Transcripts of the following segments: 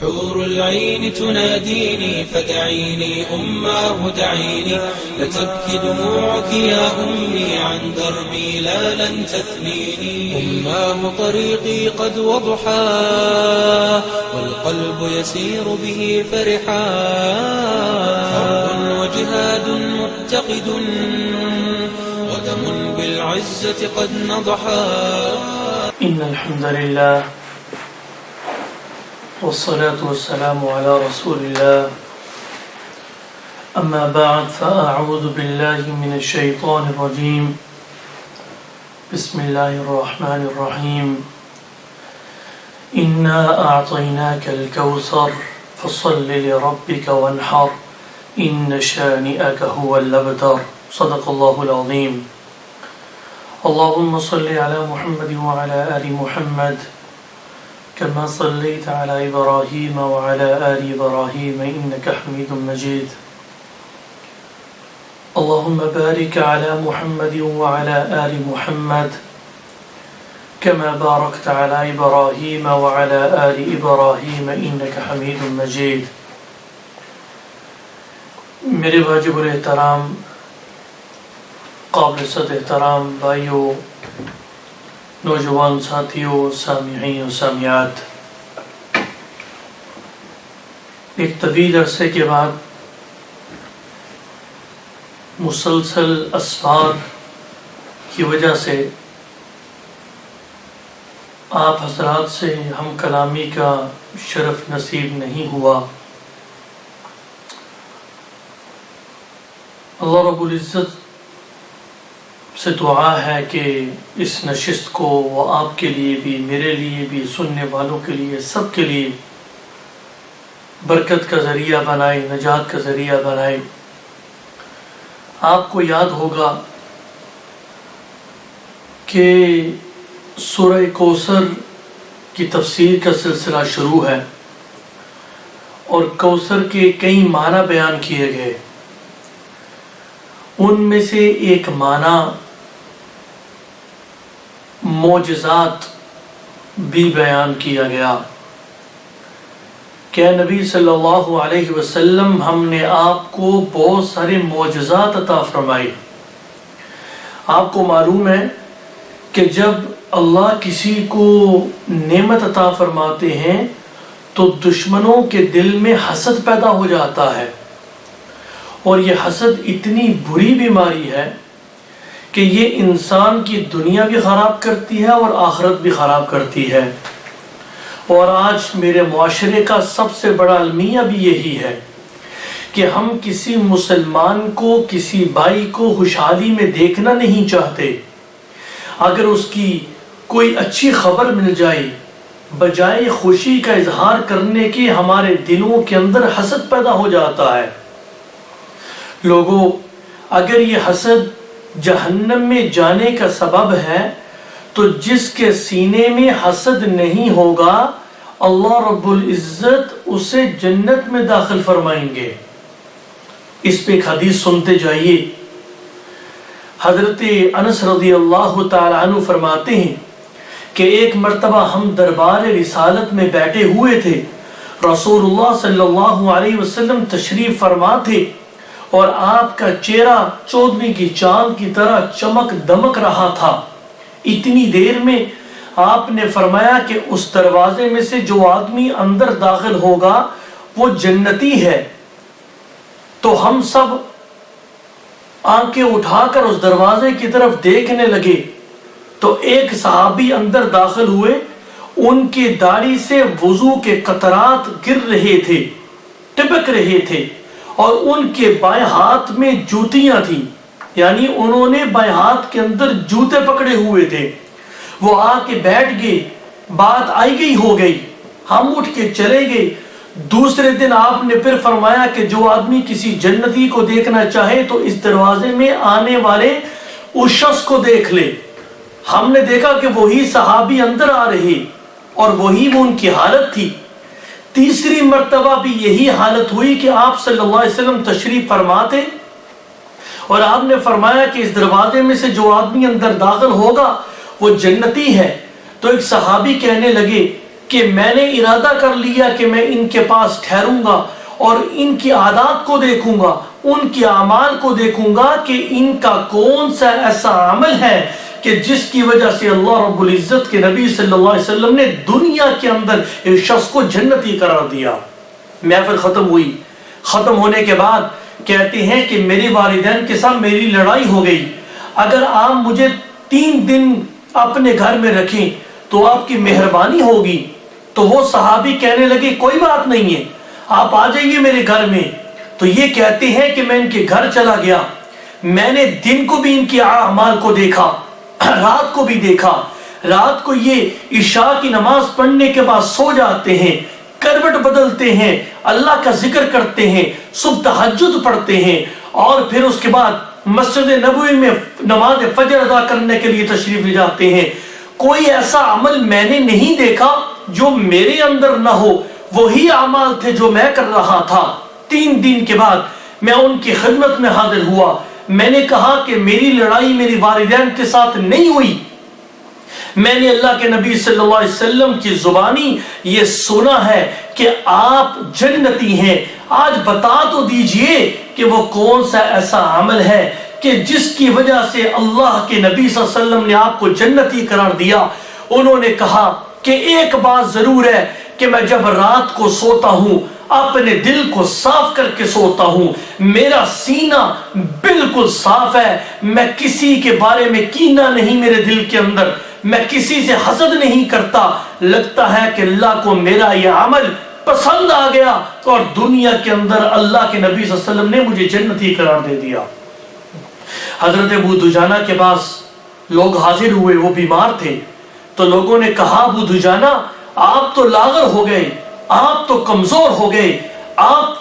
حور العين تناديني فدعيني أماه دعيني لتبكي دموعك يا أمي عن دربي لا لن تثنيني أماه طريقي قد وضحا والقلب يسير به فرحا حرب وجهاد متقد ودم بالعزة قد نضحا إن الحمد لله والصلاة والسلام على رسول الله أما بعد فأعوذ بالله من الشيطان الرجيم بسم الله الرحمن الرحيم إنا أعطيناك الكوثر فصل لربك وانحر إن شانئك هو الأبتر صدق الله العظيم اللهم صل على محمد وعلى آل محمد كما صليت على إبراهيم وعلى آل إبراهيم إنك حميد مجيد اللهم بارك على محمد وعلى آل محمد كما باركت على إبراهيم وعلى آل إبراهيم إنك حميد مجيد میرے واجب الاحترام قابل صد احترام بھائیوں، نوجوان ساتھیوں، سامعین و سامعات، ایک طویل عرصے کے بعد مسلسل اسباب کی وجہ سے آپ حضرات سے ہم کلامی کا شرف نصیب نہیں ہوا۔ اللہ رب العزت سے دعا ہے کہ اس نشست کو وہ آپ کے لیے بھی، میرے لیے بھی، سننے والوں کے لیے، سب کے لیے برکت کا ذریعہ بنائے، نجات کا ذریعہ بنائے۔ آپ کو یاد ہوگا کہ سورہ کوثر کی تفسیر کا سلسلہ شروع ہے اور کوثر کے کئی معنی بیان کیے گئے۔ ان میں سے ایک معنی معجزات بھی بیان کیا گیا کہ نبی صلی اللہ علیہ وسلم ہم نے آپ کو بہت سارے معجزات عطا فرمائے۔ آپ کو معلوم ہے کہ جب اللہ کسی کو نعمت عطا فرماتے ہیں تو دشمنوں کے دل میں حسد پیدا ہو جاتا ہے، اور یہ حسد اتنی بری بیماری ہے کہ یہ انسان کی دنیا بھی خراب کرتی ہے اور آخرت بھی خراب کرتی ہے۔ اور آج میرے معاشرے کا سب سے بڑا المیہ بھی یہی ہے کہ ہم کسی مسلمان کو، کسی بھائی کو خوشحالی میں دیکھنا نہیں چاہتے۔ اگر اس کی کوئی اچھی خبر مل جائے، بجائے خوشی کا اظہار کرنے کے ہمارے دلوں کے اندر حسد پیدا ہو جاتا ہے۔ لوگوں، اگر یہ حسد جہنم میں جانے کا سبب ہے تو جس کے سینے میں حسد نہیں ہوگا اللہ رب العزت اسے جنت میں داخل فرمائیں گے۔ اس پہ ایک حدیث سنتے جائیے۔ حضرت انس رضی اللہ تعالی عنہ فرماتے ہیں کہ ایک مرتبہ ہم دربار رسالت میں بیٹھے ہوئے تھے، رسول اللہ صلی اللہ علیہ وسلم تشریف فرما تھے اور آپ کا چہرہ چودھویں کی چاند کی طرح چمک دمک رہا تھا۔ اتنی دیر میں آپ نے فرمایا کہ اس دروازے میں سے جو آدمی اندر داخل ہوگا وہ جنتی ہے۔ تو ہم سب آنکھیں اٹھا کر اس دروازے کی طرف دیکھنے لگے تو ایک صحابی اندر داخل ہوئے، ان کی داڑھی سے وضو کے قطرات گر رہے تھے، ٹپک رہے تھے، اور ان کے بائیں ہاتھ میں جوتیاں تھیں، یعنی انہوں نے بائیں ہاتھ کے اندر جوتے پکڑے ہوئے تھے۔ وہ آ کے بیٹھ گئے، بات آئی گئی ہو گئی، ہم اٹھ کے چلے گئے۔ دوسرے دن آپ نے پھر فرمایا کہ جو آدمی کسی جنتی کو دیکھنا چاہے تو اس دروازے میں آنے والے اس شخص کو دیکھ لے۔ ہم نے دیکھا کہ وہی صحابی اندر آ رہے اور وہی وہ ان کی حالت تھی۔ تیسری مرتبہ بھی یہی حالت ہوئی کہ آپ صلی اللہ علیہ وسلم تشریف فرماتے اور آپ نے فرمایا کہ اس دروازے میں سے جو آدمی اندر داخل ہوگا وہ جنتی ہے۔ تو ایک صحابی کہنے لگے کہ میں نے ارادہ کر لیا کہ میں ان کے پاس ٹھہروں گا اور ان کی عادات کو دیکھوں گا، ان کی اعمال کو دیکھوں گا کہ ان کا کون سا ایسا عمل ہے کہ جس کی وجہ سے اللہ رب العزت کے نبی صلی اللہ علیہ وسلم نے دنیا کے اندر ایک شخص کو جنتی قرار دیا۔ محفل ختم ہوئی، ختم ہونے کے بعد کہتے ہیں کہ میرے والدین کے ساتھ میری لڑائی ہو گئی، اگر آپ مجھے 3 دن اپنے گھر میں رکھیں تو آپ کی مہربانی ہوگی۔ تو وہ صحابی کہنے لگے کوئی بات نہیں ہے، آپ آ جائیے میرے گھر میں۔ تو یہ کہتے ہیں کہ میں ان کے گھر چلا گیا، میں نے دن کو بھی ان کے اعمال کو دیکھا، رات کو بھی دیکھا۔ رات کو یہ عشاء کی نماز پڑھنے کے بعد سو جاتے ہیں، کروٹ بدلتے ہیں، اللہ کا ذکر کرتے ہیں، صبح تہجد پڑھتے ہیں، اور پھر اس کے بعد مسجد نبوی میں نماز فجر ادا کرنے کے لیے تشریف لے جاتے ہیں۔ کوئی ایسا عمل میں نے نہیں دیکھا جو میرے اندر نہ ہو، وہی اعمال تھے جو میں کر رہا تھا۔ 3 دن کے بعد میں ان کی خدمت میں حاضر ہوا، میں نے کہا کہ میری لڑائی میری والدین کے ساتھ نہیں ہوئی، میں نے اللہ کے نبی صلی اللہ علیہ وسلم کی زبانی یہ سنا ہے کہ آپ جنتی ہیں، آج بتا تو دیجئے کہ وہ کون سا ایسا عمل ہے کہ جس کی وجہ سے اللہ کے نبی صلی اللہ علیہ وسلم نے آپ کو جنتی قرار دیا۔ انہوں نے کہا کہ ایک بات ضرور ہے کہ میں جب رات کو سوتا ہوں اپنے دل کو صاف کر کے سوتا ہوں، میرا سینہ بالکل صاف ہے، میں کسی کے بارے میں کینہ نہیں میرے دل کے اندر، میں کسی سے حسد نہیں کرتا، لگتا ہے کہ اللہ کو میرا یہ عمل پسند آ گیا اور دنیا کے اندر اللہ کے نبی صلی اللہ علیہ وسلم نے مجھے جنتی قرار دے دیا۔ حضرت ابو دجانہ کے پاس لوگ حاضر ہوئے، وہ بیمار تھے، تو لوگوں نے کہا ابو دجانہ آپ تو لاغر ہو گئے، آپ تو کمزور ہو گئے، آپ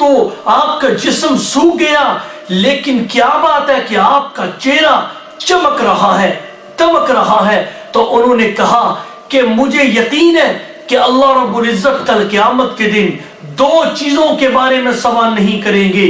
کا جسم سوکھ گیا، لیکن کیا بات ہے کہ آپ کا چہرہ چمک رہا ہے، دمک رہا ہے۔ تو انہوں نے کہا کہ مجھے یقین ہے کہ اللہ رب العزت کل قیامت کے دن 2 چیزوں کے بارے میں سوال نہیں کریں گے،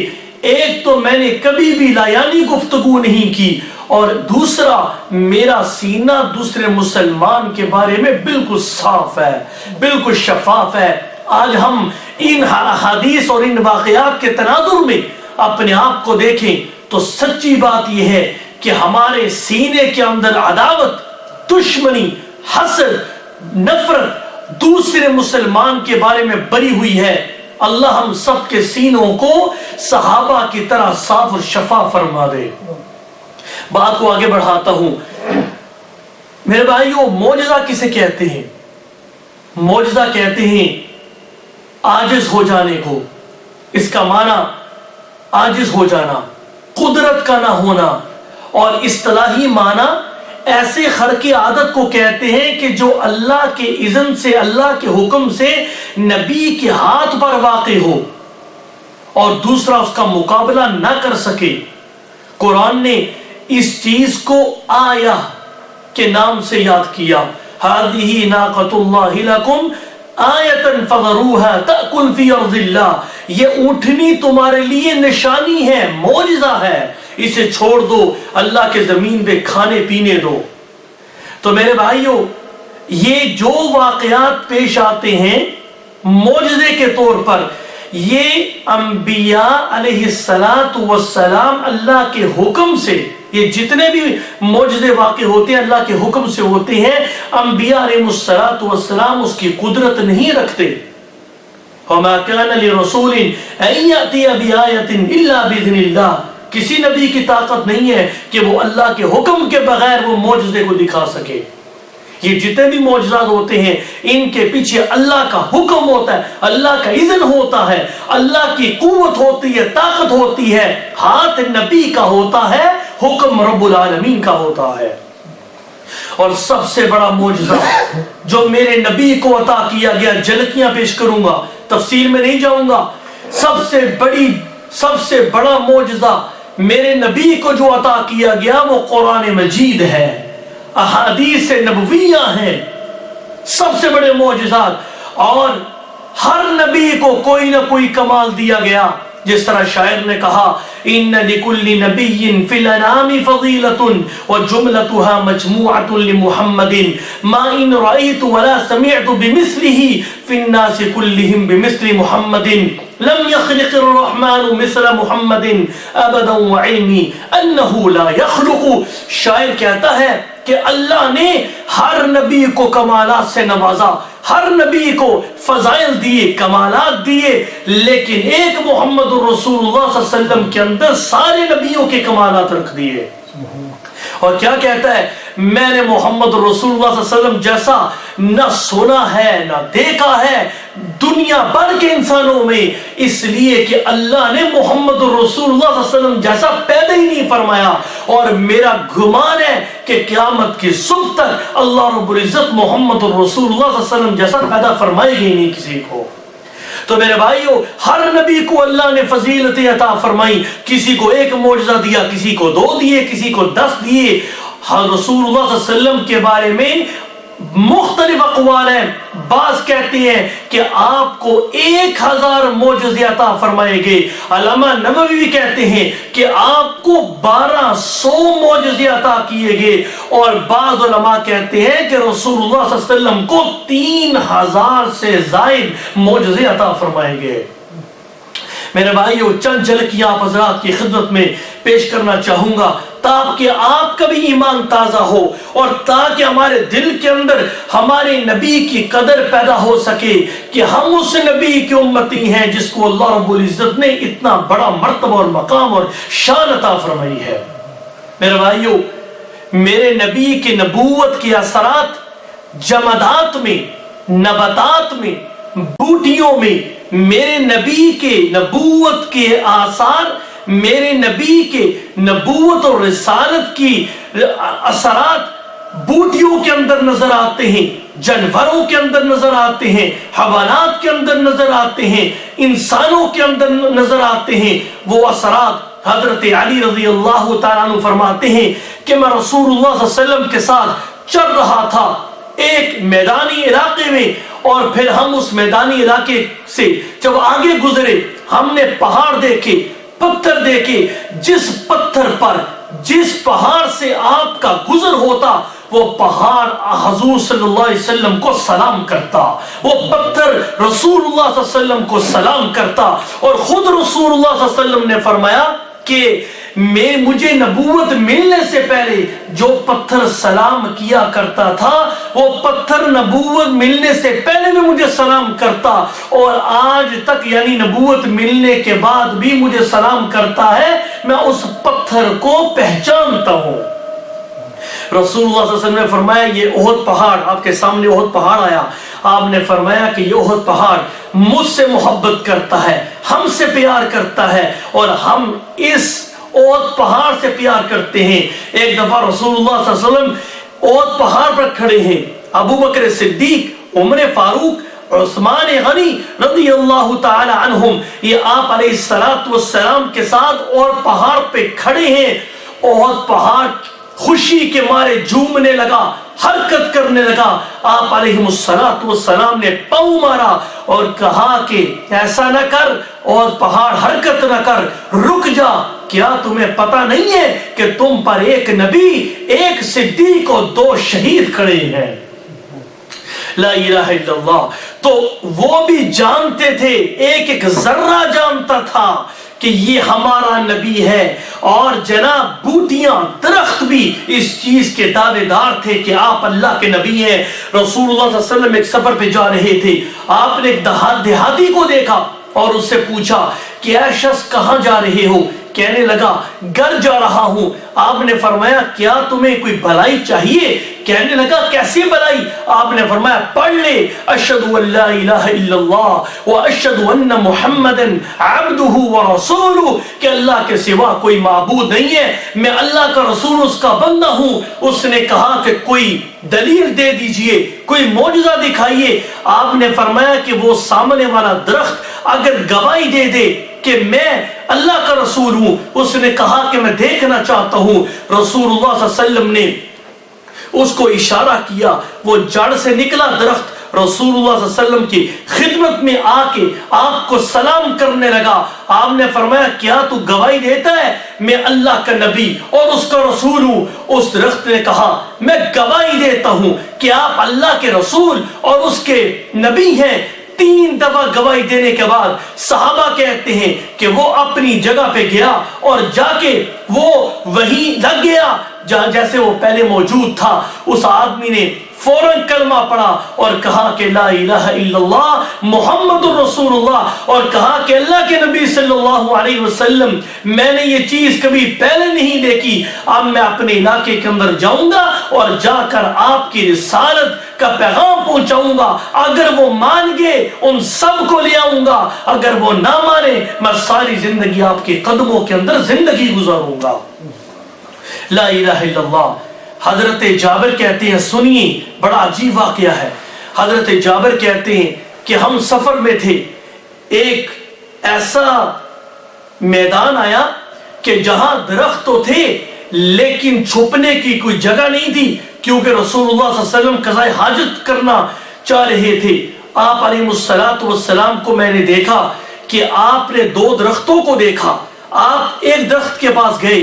ایک تو میں نے کبھی بھی لایانی گفتگو نہیں کی، اور دوسرا میرا سینہ دوسرے مسلمان کے بارے میں بالکل صاف ہے، بالکل شفاف ہے۔ آج ہم ان حدیث اور ان واقعات کے تناظر میں اپنے آپ کو دیکھیں تو سچی بات یہ ہے کہ ہمارے سینے کے اندر عداوت، دشمنی، حسد، نفرت دوسرے مسلمان کے بارے میں بری ہوئی ہے۔ اللہ ہم سب کے سینوں کو صحابہ کی طرح صاف اور شفاف فرما دے۔ بات کو آگے بڑھاتا ہوں میرے بھائیو، معجزہ کسے کہتے ہیں؟ معجزہ کہتے ہیں عاجز ہو جانے کو، اس کا معنی عاجز ہو جانا، قدرت کا نہ ہونا، اور اصطلاحی معنی ایسے خرق عادت کو کہتے ہیں کہ جو اللہ کے اذن سے، اللہ کے حکم سے نبی کے ہاتھ پر واقع ہو اور دوسرا اس کا مقابلہ نہ کر سکے۔ قرآن نے اس چیز کو آیہ کے نام سے یاد کیا، هذه ناقۃ اللہ لکم آیۃ فذروها تأکل فی ارض اللہ، یہ اونٹنی تمہارے لیے نشانی ہے، معجزہ ہے، اسے چھوڑ دو، اللہ کے زمین پہ کھانے پینے دو۔ تو میرے بھائیو، یہ جو واقعات پیش آتے ہیں معجزے کے طور پر، یہ انبیاء علیہ السلام اللہ کے حکم سے، یہ جتنے بھی معجزے واقع ہوتے ہیں اللہ کے حکم سے ہوتے ہیں۔ انبیاء علیہ السلام اس کی قدرت نہیں رکھتے۔ وَمَا كَانَ لِرَسُولٍ أَن يَأْتِيَ بِآيَةٍ إِلَّا بِإِذْنِ اللَّهِ، کسی نبی کی طاقت نہیں ہے کہ وہ اللہ کے حکم کے بغیر وہ معجزے کو دکھا سکے۔ یہ جتنے بھی معجزات ہوتے ہیں ان کے پیچھے اللہ کا حکم ہوتا ہے، اللہ کا اذن ہوتا ہے، اللہ کی قوت ہوتی ہے، طاقت ہوتی ہے، ہاتھ نبی کا ہوتا ہے، حکم رب العالمین کا ہوتا ہے۔ اور سب سے بڑا معجزہ جو میرے نبی کو عطا کیا گیا، جھلکیاں پیش کروں گا، تفصیل میں نہیں جاؤں گا، سب سے بڑا معجزہ میرے نبی کو جو عطا کیا گیا وہ قرآن مجید ہے، احادیث نبویہ ہیں، سب سے بڑے معجزات۔ اور ہر نبی کو کوئی نہ کوئی کمال دیا گیا، جس طرح شاعر نے کہا ان لكل نبي في الانام فضيلة وجملتها مجموعة لمحمد ما ان رأيت ولا سمعت بمثله في الناس كلهم بمثل محمد لم يخلق الرحمن مثل محمد ابدا وعلمي انه لا يخلق. شاعر کہتا ہے کہ اللہ نے ہر نبی کو کمالات سے نوازا، ہر نبی کو فضائل دیے، کمالات دیے، لیکن ایک محمد رسول اللہ صلی اللہ علیہ وسلم کے اندر سارے نبیوں کے کمالات رکھ دیے. اور کیا کہتا ہے؟ میں نے محمد رسول اللہ صلی اللہ علیہ وسلم جیسا نہ سنا ہے نہ دیکھا ہے دنیا بھر کے انسانوں میں، اس لیے کہ اللہ نے محمد رسول اللہ صلی اللہ علیہ وسلم جیسا پیدا ہی نہیں فرمایا. اور میرا گمان ہے کہ قیامت کی صبح تک اللہ رب العزت محمد رسول اللہ صلی اللہ علیہ وسلم جیسا پیدا فرمائے گی نہیں کسی کو. تو میرے بھائیو، ہر نبی کو اللہ نے فضیلت عطا فرمائی، کسی کو ایک معجزہ دیا، کسی کو 2 دیے، کسی کو 10 دیے. رسول اللہ صلی اللہ علیہ وسلم کے بارے میں مختلف اقوال ہیں. بعض کہتے ہیں کہ آپ کو 1000 معجزے عطا فرمائے گئے. علامہ نووی بھی کہتے ہیں کہ آپ کو 1200 معجزے عطا کیے گئے. اور بعض علماء کہتے ہیں کہ رسول اللہ صلی اللہ علیہ وسلم کو 3000 سے زائد معجزے عطا فرمائے گئے. میرے بھائیو، چند جھلکیاں آپ حضرات کی خدمت میں پیش کرنا چاہوں گا تاکہ آپ کا بھی ایمان تازہ ہو اور تاکہ ہمارے دل کے اندر ہمارے نبی کی قدر پیدا ہو سکے کہ ہم اس نبی کی امتی ہیں جس کو اللہ رب العزت نے اتنا بڑا مرتبہ اور مقام اور شان عطا فرمائی ہے. میرے بھائیو، میرے نبی کی نبوت کے اثرات جمادات میں، نباتات میں، بوٹیوں میں میرے نبی کے نبوت کے آثار، میرے نبی کے نبوت اور رسالت کی اثرات بوٹیوں کے اندر نظر آتے ہیں، جانوروں کے اندر نظر آتے ہیں، حیوانات کے اندر نظر آتے ہیں، انسانوں کے اندر نظر آتے ہیں. وہ اثرات حضرت علی رضی اللہ تعالیٰ عنہ فرماتے ہیں کہ میں رسول اللہ صلی اللہ علیہ وسلم کے ساتھ چل رہا تھا ایک میدانی علاقے میں، اور پھر ہم اس میدانی علاقے سے جب آگے گزرے ہم نے پہاڑ دیکھے، پتھر دیکھے. جس پتھر پر، جس پہاڑ سے آپ کا گزر ہوتا، وہ پہاڑ حضور صلی اللہ علیہ وسلم کو سلام کرتا، وہ پتھر رسول اللہ صلی اللہ علیہ وسلم کو سلام کرتا. اور خود رسول اللہ صلی اللہ علیہ وسلم نے فرمایا کہ مجھے نبوت ملنے سے پہلے جو پتھر سلام کیا کرتا تھا وہ پتھر نبوت ملنے سے پہلے بھی مجھے سلام کرتا، اور آج تک یعنی نبوت ملنے کے بعد بھی مجھے سلام کرتا ہے. میں اس پتھر کو پہچانتا ہوں. رسول اللہ صلی اللہ علیہ وسلم نے فرمایا یہ احد پہاڑ، آپ کے سامنے احد پہاڑ آیا، آپ نے فرمایا کہ یہ احد پہاڑ مجھ سے محبت کرتا ہے، ہم سے پیار کرتا ہے، اور ہم اس احد پہاڑ سے پیار کرتے ہیں. ایک دفعہ رسول اللہ صلی اللہ علیہ وسلم احد پہاڑ پر کھڑے ہیں، ابو بکر صدیق، عمر فاروق، عثمان غنی رضی اللہ تعالی عنہم، یہ آپ علیہ السلام کے ساتھ اور پہاڑ پہ کھڑے ہیں. احد پہاڑ خوشی کے مارے جھومنے لگا، حرکت کرنے لگا. آپ علیہ السلام نے پاؤں مارا اور کہا کہ ایسا نہ کر، اور پہاڑ حرکت نہ کر، رک جا. کیا تمہیں پتہ نہیں ہے کہ تم پر ایک نبی، ایک صدیق اور 2 شہید کھڑے ہیں؟ لا الہ الا اللہ. تو وہ بھی جانتے تھے، ایک ایک ذرہ جانتا تھا کہ یہ ہمارا نبی ہے. اور جناب بوٹیاں، درخت بھی اس چیز کے دعوے دار تھے کہ آپ اللہ کے نبی ہیں. رسول اللہ صلی اللہ علیہ وسلم ایک سفر پہ جا رہے تھے، آپ نے ایک دیہاتی کو دیکھا اور اس سے پوچھا کہ اے شخص کہاں جا رہے ہو؟ کہنے لگا گھر جا رہا ہوں. آپ نے فرمایا کیا تمہیں کوئی بھلائی چاہیے؟ کہنے لگا کیسی بھلائی؟ آپ نے فرمایا پڑھ لے اشہد ان لا الہ الا اللہ واشہد ان محمدا عبدہ ورسولہ، کہ اللہ کے سوا کوئی معبود نہیں ہے، میں اللہ کا رسول اس کا بندہ ہوں. اس نے کہا کہ کوئی دلیل دے دیجئے، کوئی معجزہ دکھائیے. آپ نے فرمایا کہ وہ سامنے والا درخت اگر گواہی دے دے کہ میں اللہ کا رسول ہوں. اس نے کہا کہ میں دیکھنا چاہتا ہوں. رسول اللہ صلی اللہ علیہ وسلم نے اس کو اشارہ کیا، وہ جڑ سے نکلا درخت. رسول اللہ صلی اللہ علیہ وسلم کی خدمت میں آ کے آپ کو سلام کرنے لگا۔ آپ نے فرمایا کیا تو گواہی دیتا ہے میں اللہ کا نبی اور اس کا رسول ہوں؟ اس درخت نے کہا میں گواہی دیتا ہوں کہ آپ اللہ کے رسول اور اس کے نبی ہیں۔ 3 دفعہ گواہی دینے کے بعد صحابہ کہتے ہیں کہ وہ اپنی جگہ پہ گیا اور جا کے وہ وہیں لگ گیا جیسے وہ پہلے موجود تھا۔ اس آدمی نے فوراً کلمہ پڑھا اور کہا کہ لا الہ الا اللہ محمد رسول اللہ، اور کہا کہ اللہ کے نبی صلی اللہ علیہ وسلم میں نے یہ چیز کبھی پہلے نہیں دیکھی، اب میں اپنے علاقے کے اندر جاؤں گا اور جا کر آپ کی رسالت کا پیغام پہنچاؤں گا، اگر وہ مان گئے ان سب کو لے آؤں گا، اگر وہ نہ مانے میں ساری زندگی آپ کے قدموں کے اندر زندگی گزاروں گا۔ لا الہ الا اللہ۔ حضرت جابر کہتے ہیں، سنیے بڑا عجیب واقعہ ہے۔ حضرت جابر کہتے ہیں کہ ہم سفر میں تھے، ایک ایسا میدان آیا کہ جہاں درخت تو تھے لیکن چھپنے کی کوئی جگہ نہیں تھی، کیونکہ رسول اللہ صلی اللہ علیہ وسلم قضاء حاجت کرنا چاہ رہے تھے۔ آپ علیہ السلام کو میں نے دیکھا کہ آپ نے 2 درختوں کو دیکھا۔ آپ ایک درخت کے پاس گئے،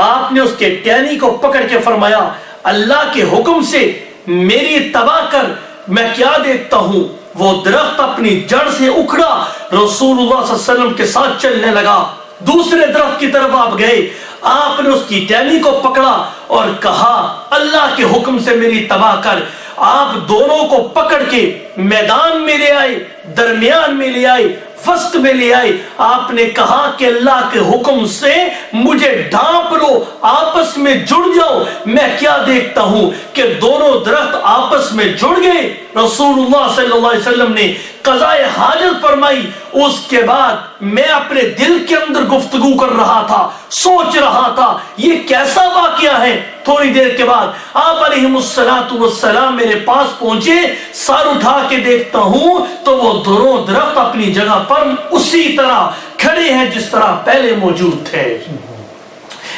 آپ نے اس کے ٹہنی کو پکڑ کے فرمایا اللہ کے حکم سے میری تباہ کر، میں کیا دیکھتا ہوں؟ وہ درخت اپنی جڑ سے اکھڑا، رسول اللہ صلی اللہ علیہ وسلم کے ساتھ چلنے لگا۔ دوسرے درخت کی طرف آپ گئے، آپ نے اس کی ٹہنی کو پکڑا اور کہا اللہ کے حکم سے میری تباہ کر۔ آپ دونوں کو پکڑ کے میدان میں لے آئے، درمیان میں لے آئے، وسط میں لے آئے۔ آپ نے کہا کہ اللہ کے حکم سے مجھے ڈھانپ لو، آپس میں جڑ جاؤ۔ میں کیا دیکھتا ہوں کہ دونوں درخت آپس میں جڑ گئے۔ رسول اللہ صلی اللہ علیہ وسلم نے قضاء حاجت فرمائی۔ اس کے بعد میں اپنے دل کے اندر گفتگو کر رہا تھا، سوچ رہا تھا یہ کیسا واقعہ ہے۔ تھوڑی دیر کے بعد آپ علیہ السلام میرے پاس پہنچے، سر اٹھا کے دیکھتا ہوں تو وہ دونوں درخت اپنی جگہ پر اسی طرح کھڑے ہیں جس طرح پہلے موجود تھے۔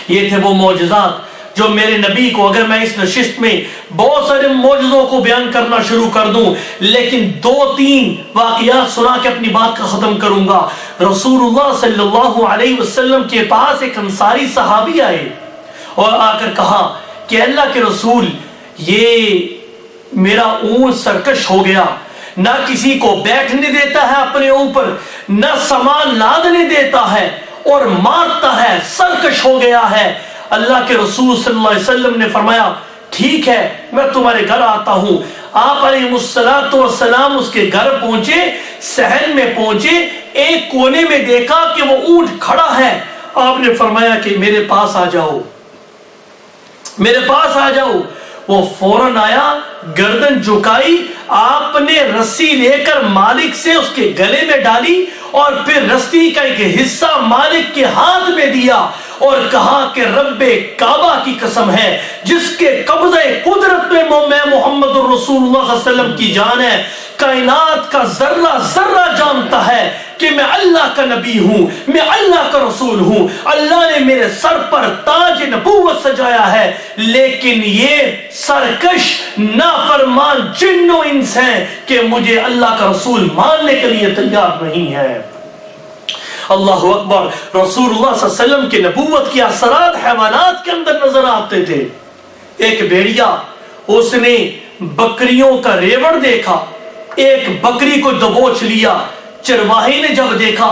یہ تھے وہ معجزات جو میرے نبی کو، اگر میں اس نشست میں بہت سارے معجزوں کو بیان کرنا شروع کر دوں لیکن 2-3 واقعات سنا کے اپنی بات کا ختم کروں گا۔ رسول اللہ صلی اللہ علیہ وسلم کے پاس ایک انصاری صحابی آئے اور آ کر کہا کہ اللہ کے رسول یہ میرا اونٹ سرکش ہو گیا، نہ کسی کو بیٹھنے دیتا ہے اپنے اوپر، نہ سامان لادنے دیتا ہے اور مارتا ہے، سرکش ہو گیا ہے۔ اللہ کے رسول صلی اللہ علیہ وسلم نے فرمایا ٹھیک ہے میں تمہارے گھر آتا ہوں۔ آپ علیہ السلام اس کے گھر پہنچے، صحن میں پہنچے، ایک کونے میں دیکھا کہ وہ اونٹ کھڑا ہے۔ آپ نے فرمایا کہ میرے پاس آ جاؤ، میرے پاس آ جاؤ۔ وہ فوراً آیا، گردن جھکائی، آپ نے رسی لے کر مالک سے اس کے گلے میں ڈالی اور پھر رسی کا ایک حصہ مالک کے ہاتھ میں دیا اور کہا کہ رب کعبہ کی قسم ہے جس کے قبضہ قدرت میں میں محمد رسول اللہ صلی اللہ علیہ وسلم کی جان ہے، کائنات کا ذرہ ذرہ جانتا ہے کہ میں اللہ کا نبی ہوں، میں اللہ کا رسول ہوں، اللہ نے میرے سر پر تاج نبوت سجایا ہے، لیکن یہ سرکش نافرمان جن و انس ہیں کہ مجھے اللہ کا رسول ماننے کے لیے تیار نہیں ہے۔ اللہ اکبر۔ رسول اللہ صلی اللہ علیہ وسلم کے نبوت کی اثرات حیوانات کے اندر نظر آتے تھے۔ ایک بھیڑیا، اس نے بکریوں کا ریوڑ دیکھا، ایک بکری کو دبوچ لیا۔ چرواہے نے جب دیکھا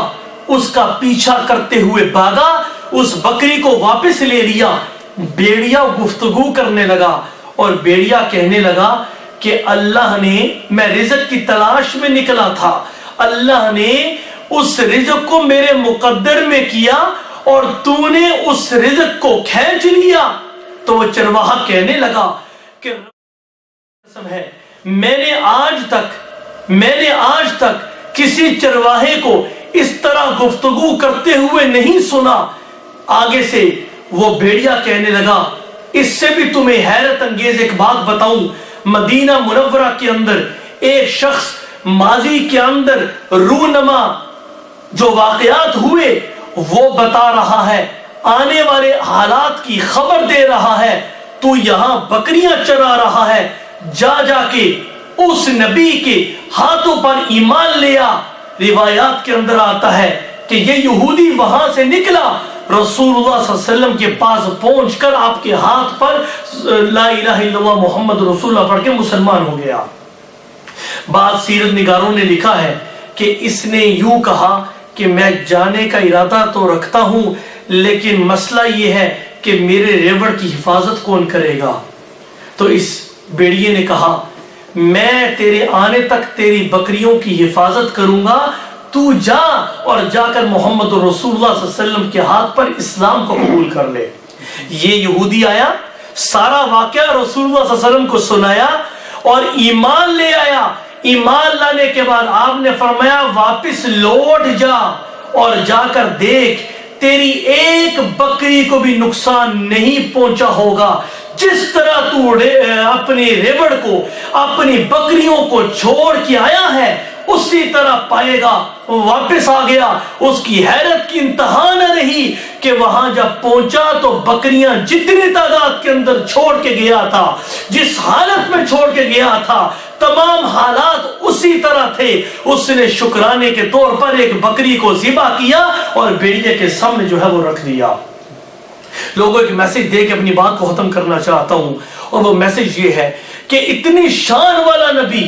اس کا پیچھا کرتے ہوئے بھاگا، اس بکری کو واپس لے لیا۔ بھیڑیا گفتگو کرنے لگا اور بھیڑیا کہنے لگا کہ اللہ نے، میں رزق کی تلاش میں نکلا تھا، اللہ نے اس رزق کو میرے مقدر میں کیا اور تو نے اس رزق کو کھینچ لیا۔ تو وہ چرواہا کہنے لگا کہ قسم ہے میں نے آج تک کسی چرواہے کو اس طرح گفتگو کرتے ہوئے نہیں سنا۔ آگے سے وہ بھیڑیا کہنے لگا اس سے بھی تمہیں حیرت انگیز ایک بات بتاؤں، مدینہ منورہ کے اندر ایک شخص ماضی کے اندر رونما جو واقعات ہوئے وہ بتا رہا ہے، آنے والے حالات کی خبر دے رہا ہے۔ تو یہاں بکریاں چرا رہا ہے، جا کے اس نبی کے ہاتھوں پر ایمان لیا۔ روایات کے اندر آتا ہے کہ یہ یہودی وہاں سے نکلا، رسول اللہ صلی اللہ علیہ وسلم کے پاس پہنچ کر آپ کے ہاتھ پر لا الہ الا اللہ محمد رسول اللہ پڑھ کے مسلمان ہو گیا۔ بعض سیرت نگاروں نے لکھا ہے کہ اس نے یوں کہا کہ میں جانے کا ارادہ تو رکھتا ہوں، لیکن مسئلہ یہ ہے کہ میرے ریوڑ کی حفاظت کون کرے گا؟ تو اس بیڑیے نے کہا میں تیرے آنے تک تیری بکریوں کی حفاظت کروں گا، تو جا اور جا کر محمد رسول اللہ صلی اللہ علیہ وسلم کے ہاتھ پر اسلام کو قبول کر لے۔ یہ یہودی آیا، سارا واقعہ رسول اللہ صلی اللہ علیہ وسلم کو سنایا اور ایمان لے آیا۔ ایمان لانے کے بعد آپ نے فرمایا واپس لوٹ جا اور جا کر دیکھ تیری ایک بکری کو بھی نقصان نہیں پہنچا ہوگا۔ جس طرح تو اپنے ریوڑ کو، اپنی بکریوں کو چھوڑ کے آیا ہے اسی طرح پائے گا۔ واپس آ گیا، اس کی حیرت کی انتہا نہ رہی کہ وہاں جب پہنچا تو بکریاں جتنی تعداد کے اندر چھوڑ کے گیا تھا، جس حالت میں چھوڑ کے گیا تھا تمام حالات اسی طرح تھے۔ اس نے شکرانے کے طور پر ایک بکری کو ذبح کیا اور بیڑیے کے سامنے جو ہے وہ رکھ دیا۔ لوگوں ایک میسج دے کے اپنی بات کو ختم کرنا چاہتا ہوں، اور وہ میسج یہ ہے کہ اتنی شان والا نبی،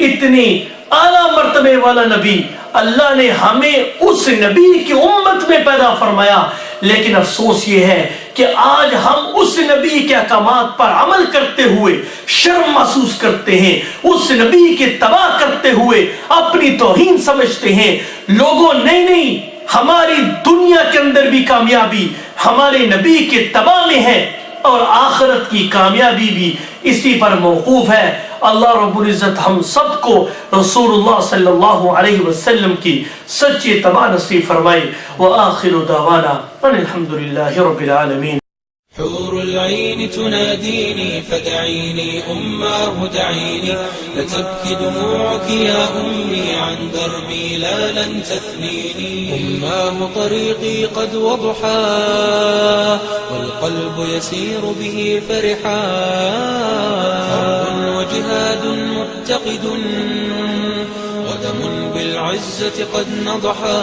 اتنی اعلیٰ مرتبے والا نبی، اللہ نے ہمیں اس نبی کی امت میں پیدا فرمایا، لیکن افسوس یہ ہے کہ آج ہم اس نبی کے احکامات پر عمل کرتے ہوئے شرم محسوس کرتے ہیں، اس نبی کے تباہ کرتے ہوئے اپنی توہین سمجھتے ہیں۔ لوگوں نہیں، ہماری دنیا کے اندر بھی کامیابی ہمارے نبی کے تباہ میں ہے، اور آخرت کی کامیابی بھی اسی پر موقوف ہے۔ اللہ رب العزت ہم سب کو رسول اللہ صلی اللہ علیہ وسلم کی سچی اتباع نصیب فرمائے۔ وآخر دعوانا ان الحمدللہ رب العالمین۔ حور العين تناديني فدعيني أماه دعيني، لتبكي دموعك يا أمي عن دربي لا لن تثنيني. أماه طريقي قد وضحا والقلب يسير به فرحا، حرب وجهاد متقد ودم بالعزة قد نضحا.